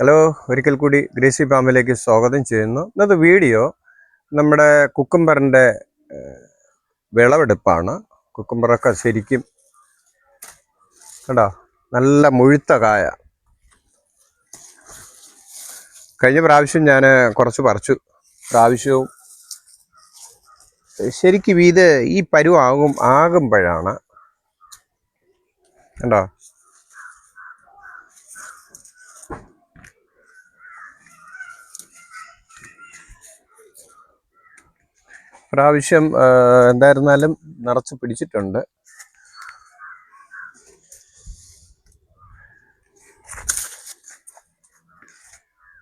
Hello, ഒരിക്കൽ കൂടി Gracy ഫാമിലേക്ക് സ്വാഗതം ചെയ്യുന്നു. ഇന്നത്തെ വീഡിയോ നമ്മുടെ കുക്കുംബറിൻ്റെ വിളവെടുപ്പാണ്. കുക്കുംബറൊക്കെ ശരിക്കും കണ്ടോ, നല്ല മുഴുത്ത കായ. കഴിഞ്ഞ പ്രാവശ്യം ഞാൻ കുറച്ച് പറിച്ചു. പ്രാവശ്യവും ശരിക്കും ഇത് ഈ ആകുമ്പോഴാണ് കണ്ടോ പ്രാവശ്യം എന്തായിരുന്നാലും നിറച്ച് പിടിച്ചിട്ടുണ്ട്.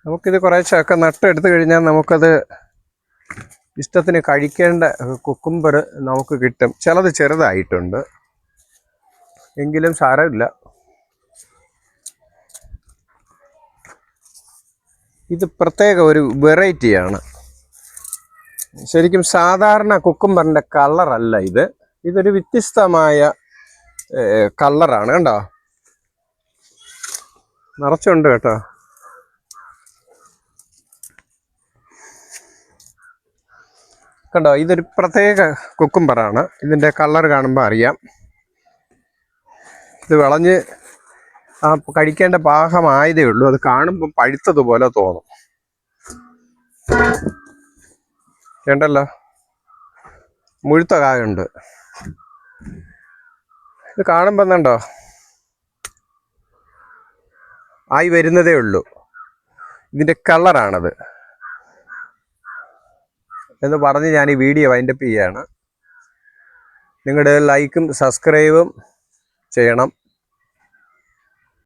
നമുക്കിത് കുറേശ്ശൊക്കെ നട്ടെടുത്ത് കഴിഞ്ഞാൽ നമുക്കത് ഇഷ്ടത്തിന് കഴിക്കേണ്ട കുക്കുംബർ നമുക്ക് കിട്ടും. ചിലത് ചെറുതായിട്ടുണ്ട്, എങ്കിലും സാരമില്ല. ഇത് പ്രത്യേക ഒരു വെറൈറ്റിയാണ്. ശരിക്കും സാധാരണ കുക്കുംബറിൻ്റെ കളറല്ല ഇത്. ഇതൊരു വ്യത്യസ്തമായ കളറാണ്. കണ്ടോ, നിറച്ചുണ്ട് കേട്ടോ. കണ്ടോ, ഇതൊരു പ്രത്യേക കുക്കുംബറാണ്. ഇതിൻ്റെ കളർ കാണുമ്പോൾ അറിയാം. ഇത് വിളഞ്ഞ് കഴിക്കേണ്ട പാകമായതേ ഉള്ളൂ. അത് കാണുമ്പോൾ പഴുത്തതുപോലെ തോന്നും. കണ്ടല്ലോ, മുഴുത്ത കായുണ്ട്. ഇത് കാണുമ്പോൾ എന്നുണ്ടോ, ആയി വരുന്നതേ ഉള്ളൂ. ഇതിൻ്റെ കളറാണത് എന്ന് പറഞ്ഞ് ഞാൻ ഈ വീഡിയോ വൈൻഡപ്പ് ചെയ്യുകയാണ്. നിങ്ങളുടെ ലൈക്കും സബ്സ്ക്രൈബും ചെയ്യണം.